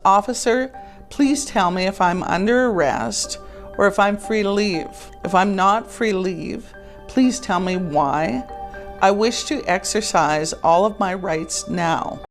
Officer, please tell me if I'm under arrest or if I'm free to leave. If I'm not free to leave, please tell me why. I wish to exercise all of my rights now.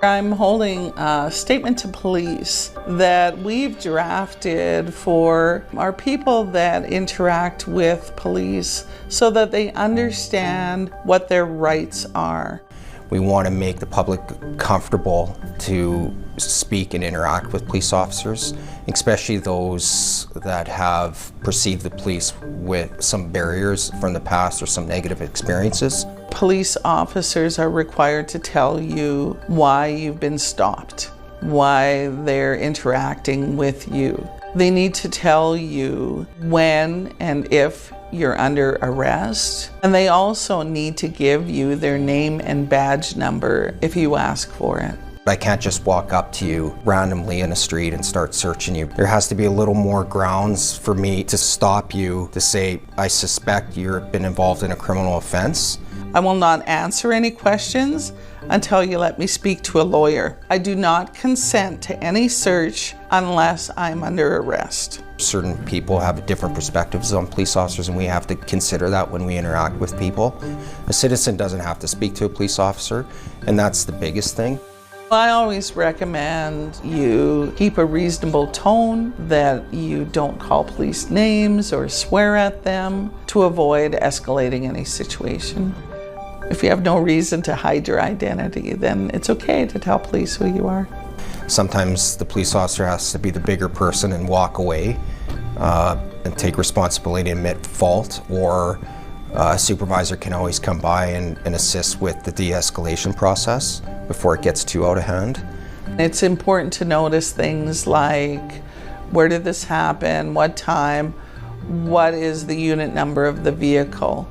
I'm holding a statement to police that we've drafted for our people that interact with police so that they understand what their rights are. We want to make the public comfortable to speak and interact with police officers, especially those that have perceived the police with some barriers from the past or some negative experiences. Police officers are required to tell you why you've been stopped, why they're interacting with you. They need to tell you when and if you're under arrest, and they also need to give you their name and badge number if you ask for it. I can't just walk up to you randomly in a street and start searching you. There has to be a little more grounds for me to stop you, to say, I suspect you've been involved in a criminal offense. I will not answer any questions until you let me speak to a lawyer. I do not consent to any search unless I'm under arrest. Certain people have different perspectives on police officers, and we have to consider that when we interact with people. A citizen doesn't have to speak to a police officer, and that's the biggest thing. I always recommend you keep a reasonable tone, that you don't call police names or swear at them to avoid escalating any situation. If you have no reason to hide your identity, then it's okay to tell police who you are. Sometimes the police officer has to be the bigger person and walk away and take responsibility and admit fault, or a supervisor can always come by and assist with the de-escalation process before it gets too out of hand. It's important to notice things like, where did this happen, what time, what is the unit number of the vehicle.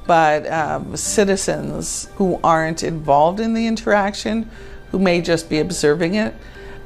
But citizens who aren't involved in the interaction, who may just be observing it,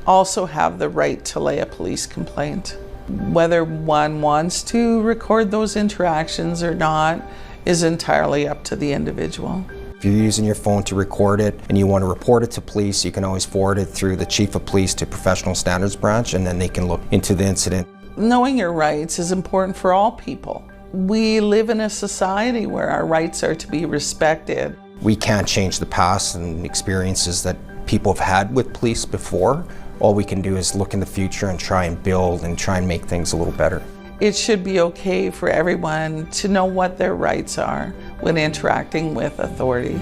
also have the right to lay a police complaint. Whether one wants to record those interactions or not is entirely up to the individual. If you're using your phone to record it and you want to report it to police, you can always forward it through the Chief of Police to Professional Standards Branch, and then they can look into the incident. Knowing your rights is important for all people. We live in a society where our rights are to be respected. We can't change the past and experiences that people have had with police before. All we can do is look in the future and try and build and try and make things a little better. It should be okay for everyone to know what their rights are when interacting with authority.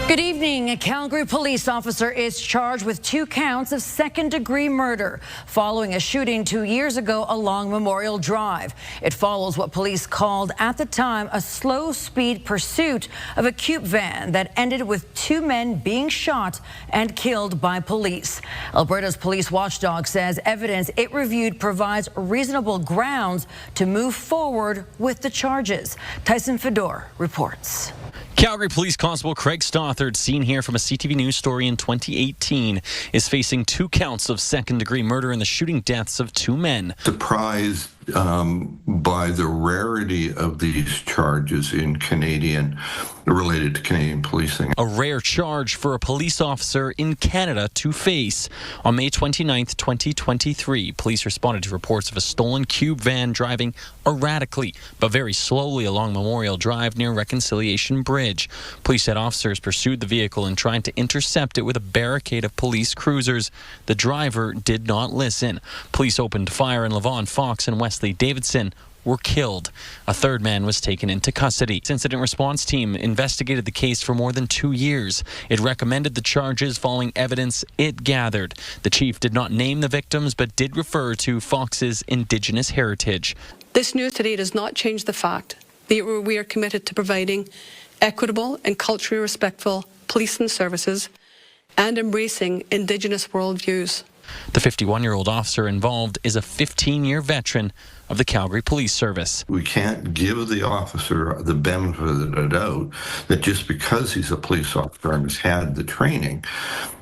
Good evening. A Calgary police officer is charged with 2 counts of second-degree murder following a shooting 2 years ago along Memorial Drive. It follows what police called at the time a slow-speed pursuit of a coupe van that ended with 2 men being shot and killed by police. Alberta's police watchdog says evidence it reviewed provides reasonable grounds to move forward with the charges. Tyson Fedor reports. Calgary Police Constable Craig Stothard, seen here from a CTV News story in 2018, is facing 2 counts of second-degree murder in the shooting deaths of 2 men. Surprised by the rarity of these charges in related to Canadian policing. A rare charge for a police officer in Canada to face. On May 29th, 2023, police responded to reports of a stolen cube van driving erratically but very slowly along Memorial Drive near Reconciliation Bridge. Police said officers pursued the vehicle and tried to intercept it with a barricade of police cruisers. The driver did not listen. Police opened fire, and Levon Fox and Wesley Davidson were killed. A 3rd man was taken into custody. The incident response team investigated the case for more than 2 years. It recommended the charges following evidence it gathered. The chief did not name the victims, but did refer to Fox's Indigenous heritage. This news today does not change the fact that we are committed to providing equitable and culturally respectful policing services and embracing Indigenous worldviews. The 51-year-old officer involved is a 15-year veteran of the Calgary Police Service. We can't give the officer the benefit of the doubt that just because he's a police officer and has had the training,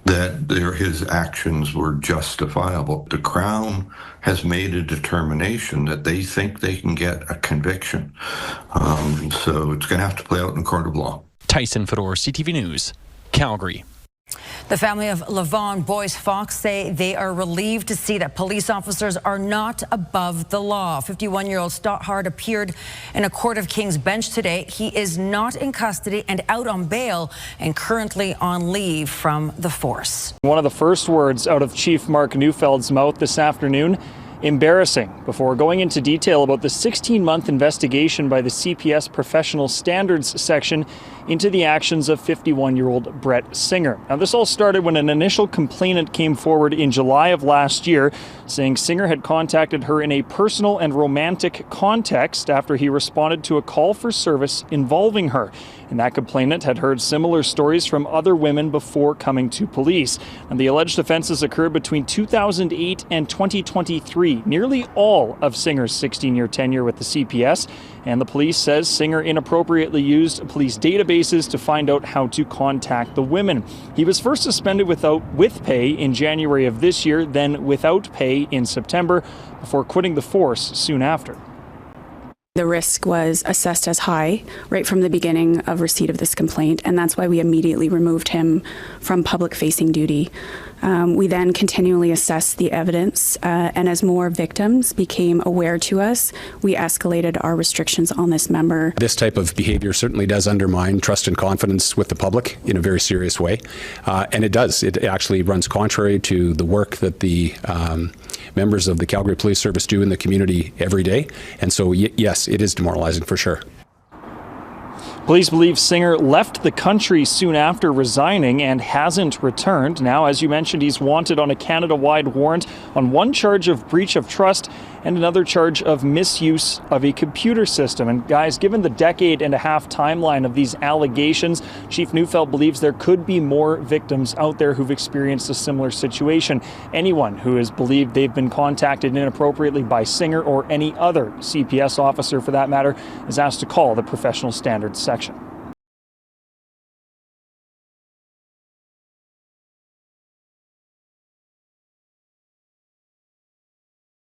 that his actions were justifiable. The Crown has made a determination that they think they can get a conviction. So it's going to have to play out in a court of law. Tyson Fedor, CTV News, Calgary. The family of Lavon Boyce Fox say they are relieved to see that police officers are not above the law. 51-year-old Stothard appeared in a Court of King's bench today. He is not in custody and out on bail and currently on leave from the force. One of the first words out of Chief Mark Neufeld's mouth this afternoon, embarrassing, before going into detail about the 16-month investigation by the CPS Professional Standards section into the actions of 51-year-old Brett Singer. Now, this all started when an initial complainant came forward in July of last year, saying Singer had contacted her in a personal and romantic context after he responded to a call for service involving her. And that complainant had heard similar stories from other women before coming to police. And the alleged offenses occurred between 2008 and 2023, nearly all of Singer's 16-year tenure with the CPS. And the police says Singer inappropriately used police databases to find out how to contact the women. He was first suspended with pay in January of this year, then without pay in September, before quitting the force soon after. The risk was assessed as high right from the beginning of receipt of this complaint, and that's why we immediately removed him from public-facing duty. We then continually assessed the evidence, and as more victims became aware to us, we escalated our restrictions on this member. This type of behavior certainly does undermine trust and confidence with the public in a very serious way, and it does. It actually runs contrary to the work that the members of the Calgary Police Service do in the community every day, and so yes, it is demoralizing for sure. Police believe Singer left the country soon after resigning and hasn't returned. Now, as you mentioned, he's wanted on a Canada-wide warrant on one charge of breach of trust and another charge of misuse of a computer system. And guys, given the decade-and-a-half timeline of these allegations, Chief Neufeld believes there could be more victims out there who've experienced a similar situation. Anyone who has believed they've been contacted inappropriately by Singer or any other CPS officer for that matter is asked to call the Professional Standards section.